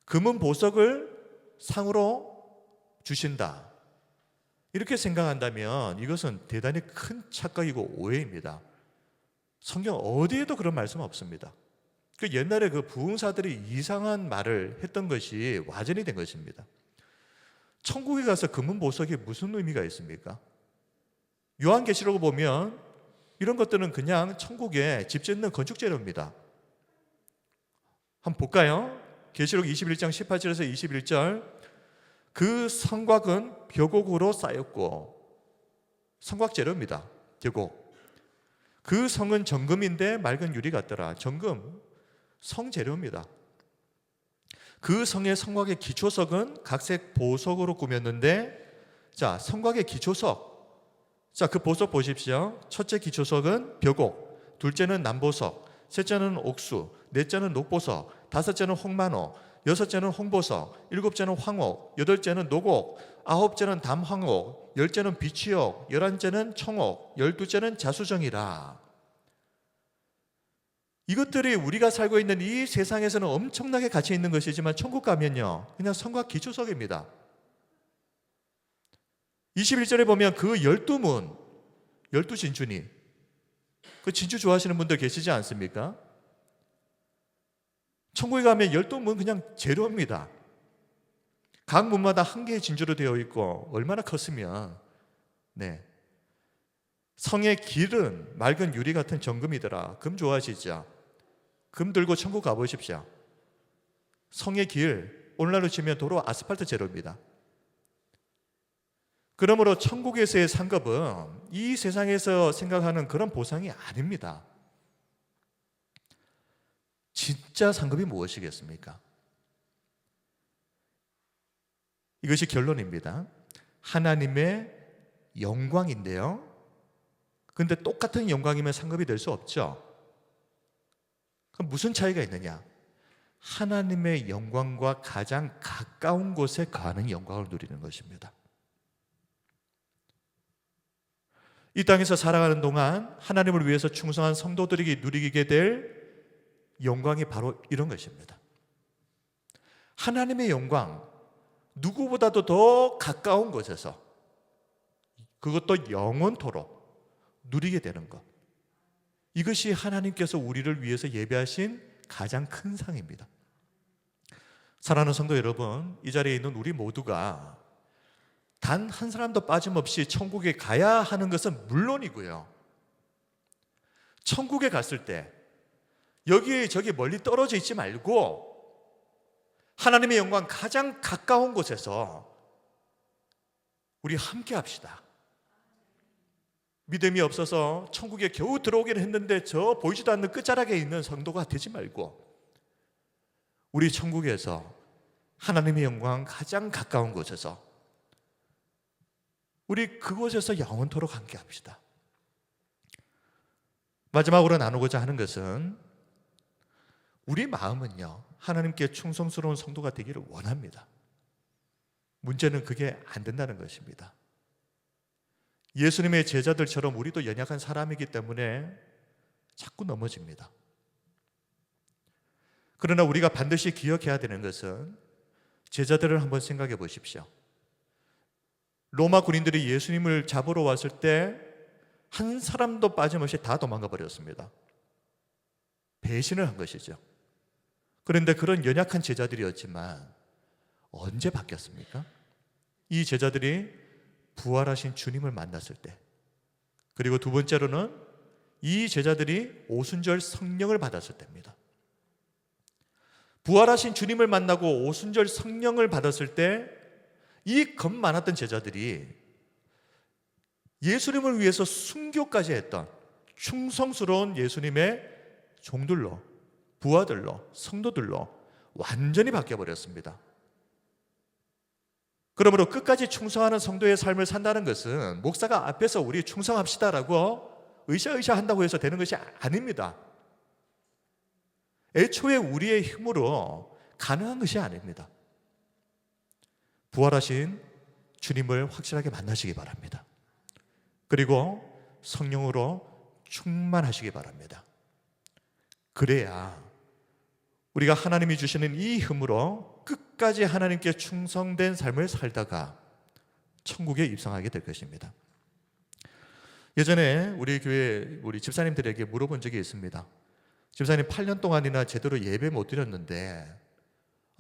Speaker 1: 금은 보석을 상으로 주신다. 이렇게 생각한다면 이것은 대단히 큰 착각이고 오해입니다. 성경 어디에도 그런 말씀 없습니다. 그 옛날에 그 부흥사들이 이상한 말을 했던 것이 와전이 된 것입니다. 천국에 가서 금은 보석이 무슨 의미가 있습니까? 요한계시록을 보면 이런 것들은 그냥 천국에 집 짓는 건축 재료입니다. 한번 볼까요? 계시록 21장 18절에서 21절. 그 성곽은 벼곡으로 쌓였고, 성곽 재료입니다. 벼곡. 그 성은 정금인데 맑은 유리 같더라. 정금, 성 재료입니다. 그 성의 성곽의 기초석은 각색 보석으로 꾸몄는데, 자, 성곽의 기초석. 자, 그 보석 보십시오. 첫째 기초석은 벼곡, 둘째는 남보석, 셋째는 옥수, 넷째는 녹보석, 다섯째는 홍만호, 여섯째는 홍보석, 일곱째는 황옥, 여덟째는 녹옥, 아홉째는 담황옥, 열째는 비취옥, 열한째는 청옥, 열두째는 자수정이라. 이것들이 우리가 살고 있는 이 세상에서는 엄청나게 가치 있는 것이지만 천국 가면요, 그냥 성곽 기초석입니다. 21절에 보면 그 12문, 12진주니, 그 진주 좋아하시는 분들 계시지 않습니까? 천국에 가면 12문 그냥 재료입니다. 각 문마다 한 개의 진주로 되어 있고 얼마나 컸으면, 네, 성의 길은 맑은 유리 같은 정금이더라. 금 좋아하시죠? 금 들고 천국 가보십시오. 성의 길, 오늘날로 치면 도로 아스팔트 재료입니다. 그러므로 천국에서의 상급은 이 세상에서 생각하는 그런 보상이 아닙니다. 진짜 상급이 무엇이겠습니까? 이것이 결론입니다. 하나님의 영광인데요. 그런데 똑같은 영광이면 상급이 될 수 없죠. 그럼 무슨 차이가 있느냐? 하나님의 영광과 가장 가까운 곳에 거하는 영광을 누리는 것입니다. 이 땅에서 살아가는 동안 하나님을 위해서 충성한 성도들이 누리게 될 영광이 바로 이런 것입니다. 하나님의 영광, 누구보다도 더 가까운 곳에서, 그것도 영원토록 누리게 되는 것. 이것이 하나님께서 우리를 위해서 예배하신 가장 큰 상입니다. 사랑하는 성도 여러분, 이 자리에 있는 우리 모두가 단 한 사람도 빠짐없이 천국에 가야 하는 것은 물론이고요, 천국에 갔을 때 여기 저기 멀리 떨어져 있지 말고 하나님의 영광 가장 가까운 곳에서 우리 함께 합시다. 믿음이 없어서 천국에 겨우 들어오기는 했는데 저 보이지도 않는 끝자락에 있는 성도가 되지 말고 우리 천국에서 하나님의 영광 가장 가까운 곳에서 우리 그곳에서 영원토록 함께 합시다. 마지막으로 나누고자 하는 것은, 우리 마음은요, 하나님께 충성스러운 성도가 되기를 원합니다. 문제는 그게 안 된다는 것입니다. 예수님의 제자들처럼 우리도 연약한 사람이기 때문에 자꾸 넘어집니다. 그러나 우리가 반드시 기억해야 되는 것은, 제자들을 한번 생각해 보십시오. 로마 군인들이 예수님을 잡으러 왔을 때 한 사람도 빠짐없이 다 도망가 버렸습니다. 배신을 한 것이죠. 그런데 그런 연약한 제자들이었지만 언제 바뀌었습니까? 이 제자들이 부활하신 주님을 만났을 때, 그리고 두 번째로는 이 제자들이 오순절 성령을 받았을 때입니다. 부활하신 주님을 만나고 오순절 성령을 받았을 때 이 겁 많았던 제자들이 예수님을 위해서 순교까지 했던 충성스러운 예수님의 종들로, 부하들로, 성도들로 완전히 바뀌어버렸습니다. 그러므로 끝까지 충성하는 성도의 삶을 산다는 것은 목사가 앞에서 우리 충성합시다라고 으쌰으쌰 한다고 해서 되는 것이 아닙니다. 애초에 우리의 힘으로 가능한 것이 아닙니다. 부활하신 주님을 확실하게 만나시기 바랍니다. 그리고 성령으로 충만하시기 바랍니다. 그래야 우리가 하나님이 주시는 이 힘으로 끝까지 하나님께 충성된 삶을 살다가 천국에 입성하게 될 것입니다. 예전에 우리 교회 우리 집사님들에게 물어본 적이 있습니다. 집사님 8년 동안이나 제대로 예배 못 드렸는데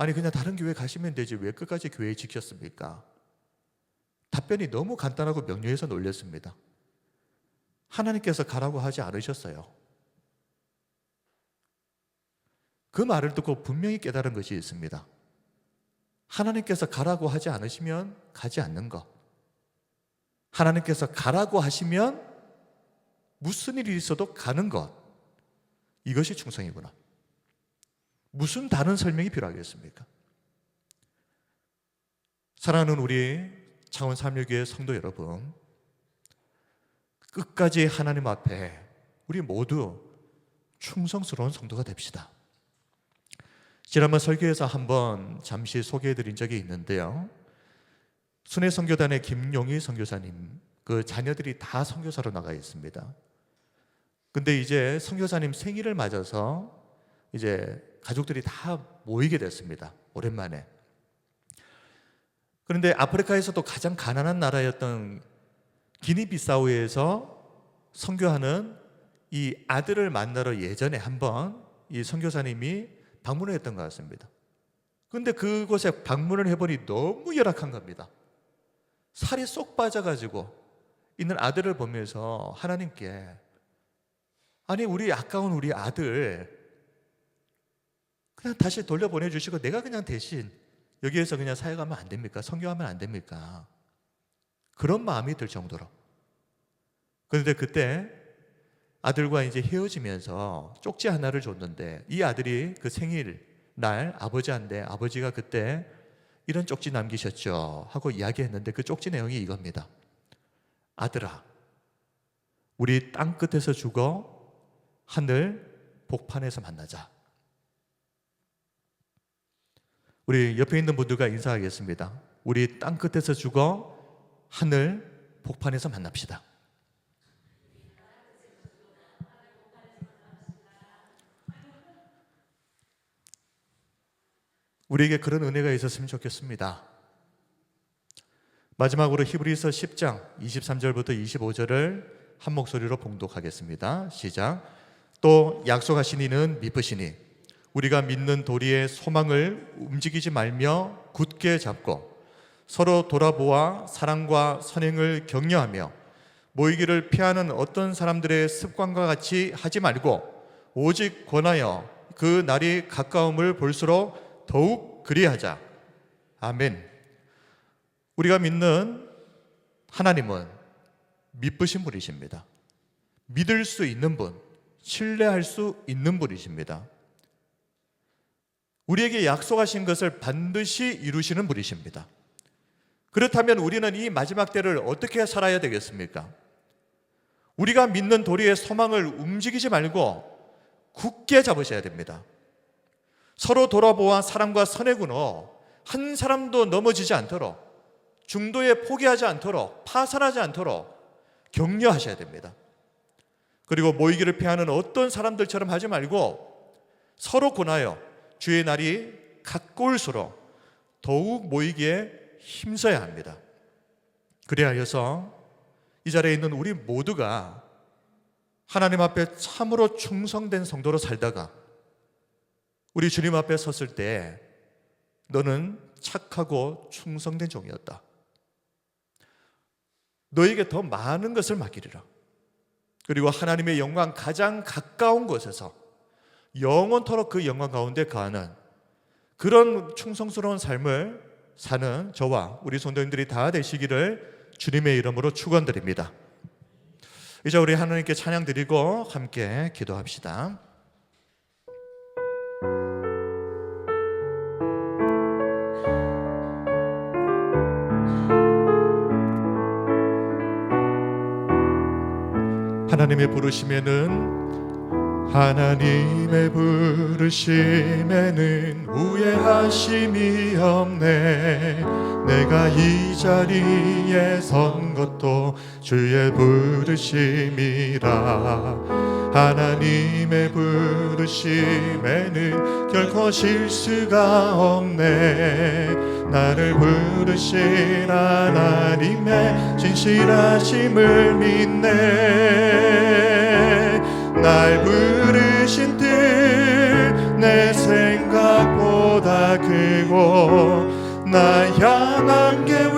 Speaker 1: 아니 그냥 다른 교회 가시면 되지 왜 끝까지 교회 지켰습니까? 답변이 너무 간단하고 명료해서 놀랐습니다. 하나님께서 가라고 하지 않으셨어요. 그 말을 듣고 분명히 깨달은 것이 있습니다. 하나님께서 가라고 하지 않으시면 가지 않는 것, 하나님께서 가라고 하시면 무슨 일이 있어도 가는 것, 이것이 충성이구나. 무슨 다른 설명이 필요하겠습니까? 사랑하는 우리 창원 삼육교회 성도 여러분, 끝까지 하나님 앞에 우리 모두 충성스러운 성도가 됩시다. 지난번 설교에서 한번 잠시 소개해드린 적이 있는데요. 순회선교단의 김용희 선교사님, 그 자녀들이 다 선교사로 나가 있습니다. 근데 이제 선교사님 생일을 맞아서 이제 가족들이 다 모이게 됐습니다. 오랜만에. 그런데 아프리카에서도 가장 가난한 나라였던 기니비사우에서 선교하는 이 아들을 만나러 예전에 한번 이 선교사님이 방문을 했던 것 같습니다. 그런데 그곳에 방문을 해보니 너무 열악한 겁니다. 살이 쏙 빠져가지고 있는 아들을 보면서 하나님께 아니 우리 아까운 우리 아들 그냥 다시 돌려보내주시고 내가 그냥 대신 여기에서 그냥 사역하면 안 됩니까? 선교하면 안 됩니까? 그런 마음이 들 정도로. 그런데 그때 아들과 이제 헤어지면서 쪽지 하나를 줬는데 이 아들이 그 생일날 아버지한테 아버지가 그때 이런 쪽지 남기셨죠 하고 이야기했는데 그 쪽지 내용이 이겁니다. 아들아, 우리 땅 끝에서 죽어 하늘 복판에서 만나자. 우리 옆에 있는 분들과 인사하겠습니다. 우리 땅 끝에서 죽어 하늘 복판에서 만납시다. 우리에게 그런 은혜가 있었으면 좋겠습니다. 마지막으로 히브리서 10장 23절부터 25절을 한 목소리로 봉독하겠습니다. 시작. 또 약속하신 이는 미쁘시니 우리가 믿는 도리의 소망을 움직이지 말며 굳게 잡고 서로 돌아보아 사랑과 선행을 격려하며 모이기를 피하는 어떤 사람들의 습관과 같이 하지 말고 오직 권하여 그 날이 가까움을 볼수록 더욱 그리하자. 아멘. 우리가 믿는 하나님은 미쁘신 분이십니다. 믿을 수 있는 분, 신뢰할 수 있는 분이십니다. 우리에게 약속하신 것을 반드시 이루시는 분이십니다. 그렇다면 우리는 이 마지막 때를 어떻게 살아야 되겠습니까? 우리가 믿는 도리의 소망을 움직이지 말고 굳게 잡으셔야 됩니다. 서로 돌아보아 사랑과 선행으로 한 사람도 넘어지지 않도록, 중도에 포기하지 않도록, 파산하지 않도록 격려하셔야 됩니다. 그리고 모이기를 피하는 어떤 사람들처럼 하지 말고 서로 권하여 주의 날이 가까울수록 더욱 모이기에 힘써야 합니다. 그리하여서 이 자리에 있는 우리 모두가 하나님 앞에 참으로 충성된 성도로 살다가 우리 주님 앞에 섰을 때 너는 착하고 충성된 종이었다. 너에게 더 많은 것을 맡기리라. 그리고 하나님의 영광 가장 가까운 곳에서 영원토록 그 영광 가운데 거하는 그런 충성스러운 삶을 사는 저와 우리 성도님들이 다 되시기를 주님의 이름으로 축원드립니다. 이제 우리 하나님께 찬양 드리고 함께 기도합시다. 하나님의 부르심에는 후회하심이 없네. 내가 이 자리에 선 것도 주의 부르심이라. 하나님의 부르심에는 결코 실수가 없네. 나를 부르신 하나님의 진실하심을 믿네. 날 부르신 뜻 내 생각보다 크고 나 향한 계획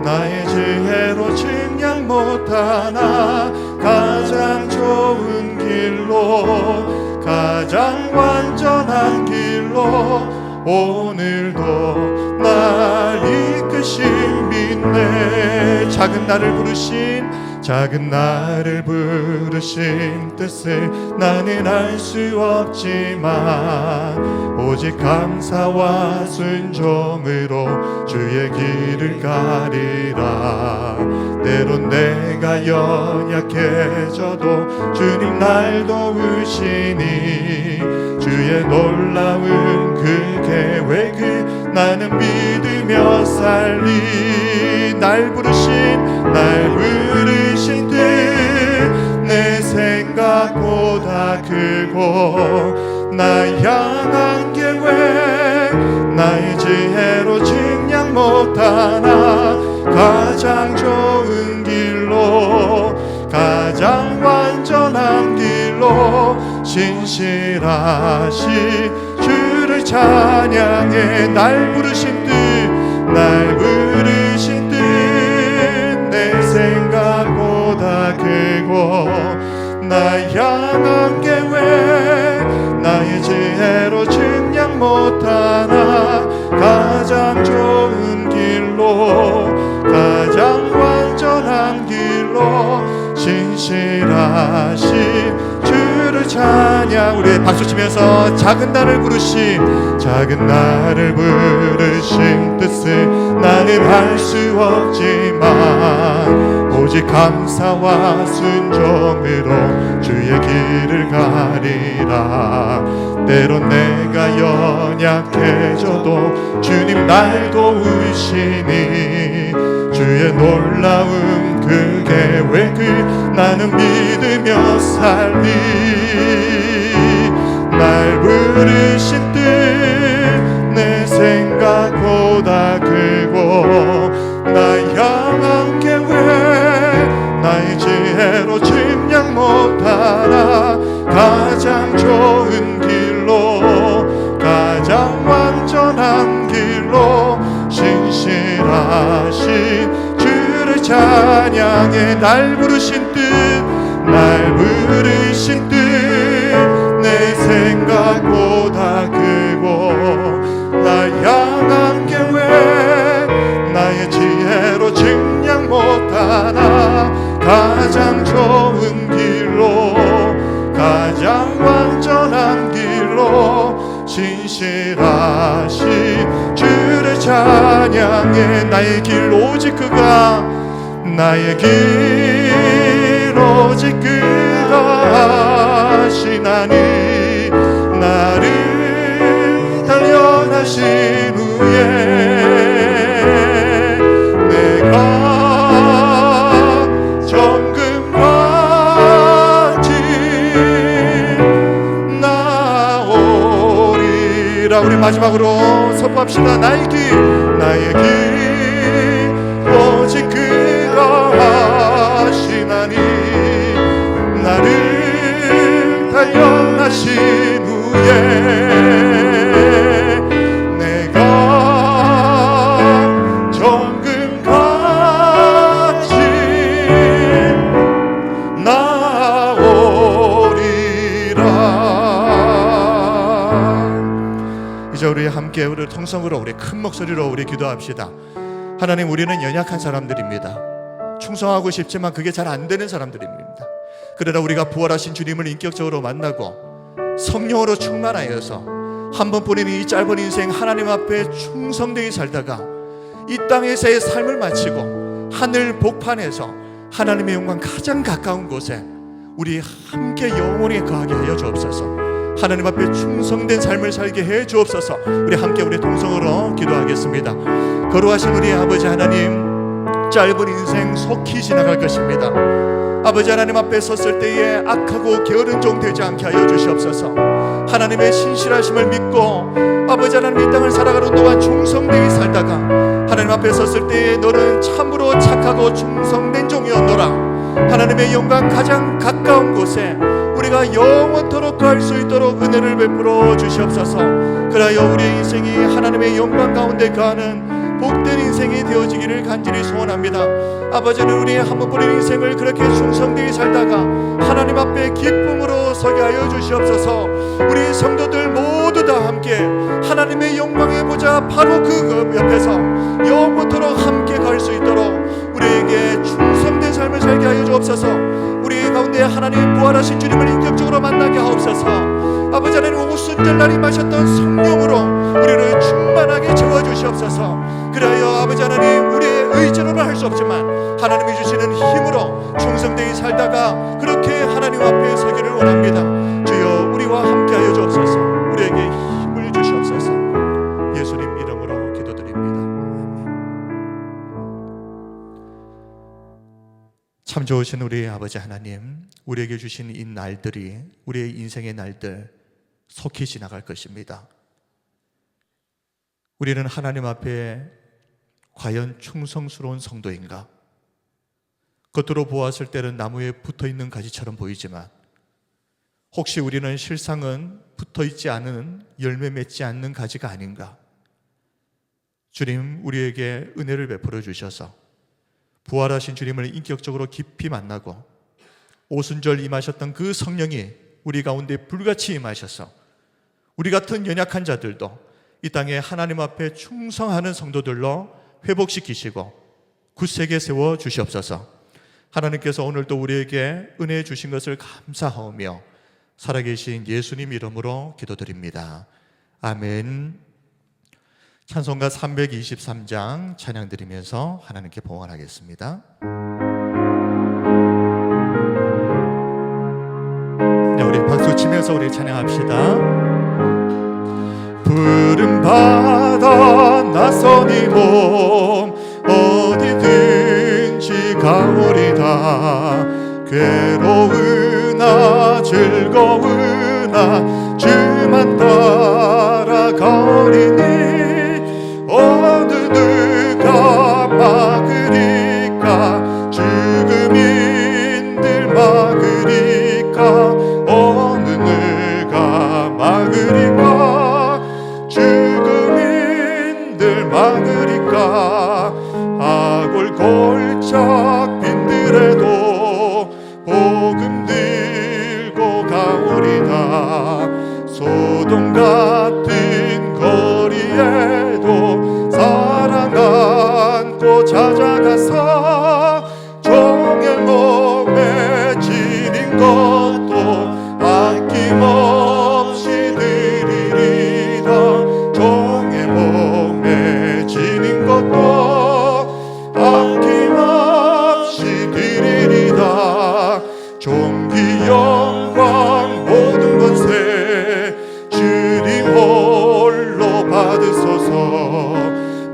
Speaker 1: 나의 지혜로 측량 못하나 가장 좋은 길로 가장 완전한 길로 오늘도 날 이끄신 믿네. 작은 나를 부르신 뜻을 나는 알 수 없지만 오직 감사와 순종으로 주의 길을 가리라. 때론 내가 연약해져도 주님 날 도우시니 주의 놀라운 그 계획을 나는 믿으며 살리. 날 부르신 뜻 내 생각보다 크고 나 향한 계획 나의 지혜로 측량 못하나 가장 좋은 길로 가장 완전한 길로 신실하신 주를 찬양해. 날 부르신 뜻 내 생각보다 크고 나 향한 계획 나의 지혜로 측량 못하나 가장 좋은 길로 가장 완전한 길로 신실하신 주를 찬양. 우리 박수 치면서 작은 나를 부르신 뜻을 나는 알 수 없지만 오직 감사와 순종으로 주의 길을 가리라. 때론 내가 연약해져도 주님 날 도우시니 주의 놀라운 그 계획을 나는 믿으며 살리. 날 부르신 뜻 내 생각보다 크고 나 향한 계획 나의 지혜로 측량 못하나 가장 좋은 길로 가장 완전한 길로 신실하신 주를 찬양해. 날 부르신 뜻 내 생각보다 크고 나 향한 계획 나의 지혜로 측량 못하나 가장 좋은 길로 가장 완전한 길로 신실하신 주를 찬양해. 나의 길 오직 그가 하시나니 나를 단련하신 후에 내가 정금같이 나오리라. 우리 마지막으로 선포합시다. 나의 길 오직 그가 하시나니 나를 단련하신 후에 내가 정금같이 나오리라. 이제 함께 우리 통성으로 우리 큰 목소리로 우리 기도합시다. 하나님, 우리는 연약한 사람들입니다. 충성하고 싶지만 그게 잘 안 되는 사람들입니다. 그러나 우리가 부활하신 주님을 인격적으로 만나고 성령으로 충만하여서 한 번뿐인 이 짧은 인생 하나님 앞에 충성되게 살다가 이 땅에서의 삶을 마치고 하늘 복판에서 하나님의 영광 가장 가까운 곳에 우리 함께 영원히 거하게 하여 주옵소서. 하나님 앞에 충성된 삶을 살게 해 주옵소서. 우리 함께 우리 동성으로 기도하겠습니다. 거룩하신 우리 아버지 하나님, 짧은 인생 속히 지나갈 것입니다. 아버지 하나님 앞에 섰을 때에 악하고 게으른 종 되지 않게 하여 주시옵소서. 하나님의 신실하심을 믿고 아버지 하나님 이 땅을 살아가는 동안 충성되게 살다가 하나님 앞에 섰을 때에 너는 참으로 착하고 충성된 종이었노라. 하나님의 영광 가장 가까운 곳에 우리가 영원토록 갈 수 있도록 은혜를 베풀어 주시옵소서. 그라여 우리의 인생이 하나님의 영광 가운데 가는 복된 인생이 되어지기를 간절히 소원합니다. 아버지는 우리의 한 번뿐인 인생을 그렇게 충성되게 살다가 하나님 앞에 기쁨으로 서게 하여 주시옵소서. 우리 성도들 모두 다 함께 하나님의 영광의 보좌 바로 그 옆에서 영원토록 함께 갈 수 있도록 우리에게 충성된 삶을 살게 하여 주옵소서. 우리 가운데 하나님 부활하신 주님을 인격적으로 만나게 하옵소서. 아버지 하나님, 오순절날 임하셨던 성령으로 우리를 충만하게 채워주시옵소서. 그리하여 아버지 하나님, 우리의 의지로는 할 수 없지만 하나님이 주시는 힘으로 충성되게 살다가 그렇게 하나님 앞에 서기를 원합니다. 주여, 우리와 함께하여 주옵소서. 우리에게 힘을 주시옵소서. 예수님 이름으로 기도드립니다. 참 좋으신 우리 아버지 하나님, 우리에게 주신 이 날들이 우리의 인생의 날들 속히 지나갈 것입니다. 우리는 하나님 앞에 과연 충성스러운 성도인가? 겉으로 보았을 때는 나무에 붙어있는 가지처럼 보이지만 혹시 우리는 실상은 붙어있지 않은, 열매 맺지 않는 가지가 아닌가? 주님, 우리에게 은혜를 베풀어 주셔서 부활하신 주님을 인격적으로 깊이 만나고 오순절 임하셨던 그 성령이 우리 가운데 불같이 임하셔서 우리 같은 연약한 자들도 이 땅에 하나님 앞에 충성하는 성도들로 회복시키시고 굳세게 세워 주시옵소서. 하나님께서 오늘도 우리에게 은혜 주신 것을 감사하오며 살아계신 예수님 이름으로 기도드립니다. 아멘. 찬송가 323장 찬양 드리면서 하나님께 봉헌하겠습니다. 네, 우리 박수 치면서 우리 찬양합시다. 부름 받아 나선 이 몸 어디든지 가오리다. 괴로우나 즐거우나 주만 따라가오리니 어느 누가 막으리까? 죽음인들 막으리까? 어느 누가 막으리까? 죽음인들 막으리까? 아골 골짝 빈들에도 복음 들고 가오리다. 소돔 같은 거리에도 사랑 안고 찾아가서 종의 몸에 지닌 것도 아낌없이 드리리다. 종의 몸에 지닌 것도 아낌없이 드리리다. 존귀 영광 모든 권세 주님 홀로 받으소서.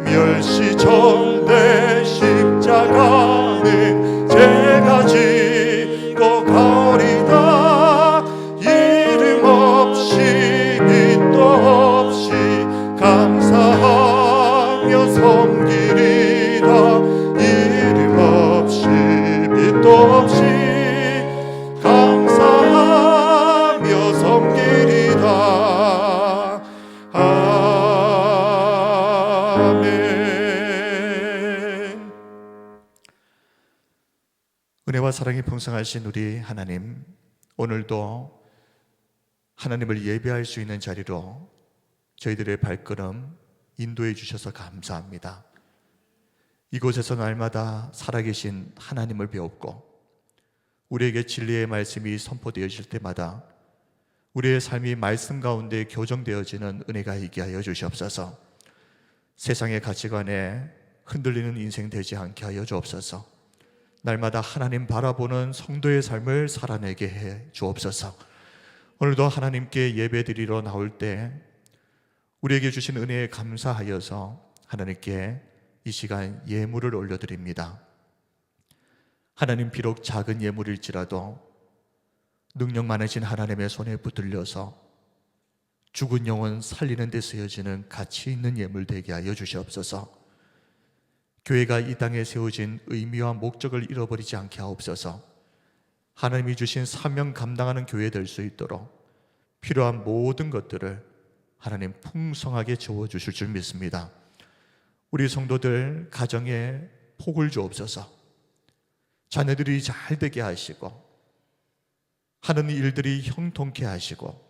Speaker 1: 멸시 전대 십자가는 제가 지고 가오리다. 이름 없이 빛도 없이 감사하며 섬기리다. 이름 없이 빛도 없이 감사하며 섬기리다. 아멘. 은혜와 사랑이 풍성하신 우리 하나님, 오늘도 하나님을 예배할 수 있는 자리로 저희들의 발걸음 인도해 주셔서 감사합니다. 이곳에서 날마다 살아계신 하나님을 배웠고 우리에게 진리의 말씀이 선포되어질 때마다 우리의 삶이 말씀 가운데 교정되어지는 은혜가 있게 하여 주시옵소서. 세상의 가치관에 흔들리는 인생 되지 않게 하여 주옵소서. 날마다 하나님 바라보는 성도의 삶을 살아내게 해 주옵소서. 오늘도 하나님께 예배드리러 나올 때 우리에게 주신 은혜에 감사하여서 하나님께 이 시간 예물을 올려드립니다. 하나님, 비록 작은 예물일지라도 능력 많으신 하나님의 손에 붙들려서 죽은 영혼 살리는 데 쓰여지는 가치 있는 예물 되게 하여 주시옵소서. 교회가 이 땅에 세워진 의미와 목적을 잃어버리지 않게 하옵소서. 하나님이 주신 사명 감당하는 교회 될 수 있도록 필요한 모든 것들을 하나님 풍성하게 채워주실 줄 믿습니다. 우리 성도들 가정에 복을 주옵소서. 자녀들이 잘 되게 하시고 하는 일들이 형통케 하시고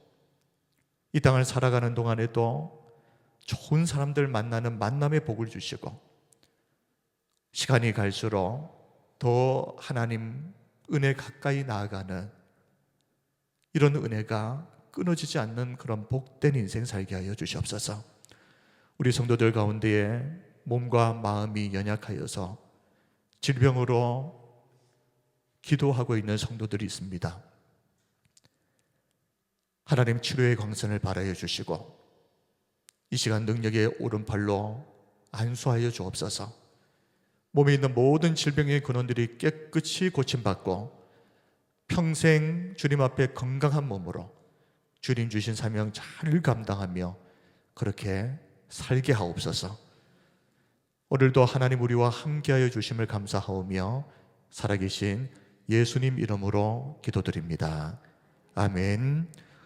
Speaker 1: 이 땅을 살아가는 동안에도 좋은 사람들 만나는 만남의 복을 주시고 시간이 갈수록 더 하나님 은혜 가까이 나아가는 이런 은혜가 끊어지지 않는 그런 복된 인생 살게 하여 주시옵소서. 우리 성도들 가운데에 몸과 마음이 연약하여서 질병으로 기도하고 있는 성도들이 있습니다. 하나님 치료의 광선을 발하여 주시고 이 시간 능력의 오른팔로 안수하여 주옵소서. 몸에 있는 모든 질병의 근원들이 깨끗이 고침받고 평생 주님 앞에 건강한 몸으로 주님 주신 사명 잘 감당하며 그렇게 살게 하옵소서. 오늘도 하나님 우리와 함께하여 주심을 감사하오며 살아계신 예수님 이름으로 기도드립니다. 아멘.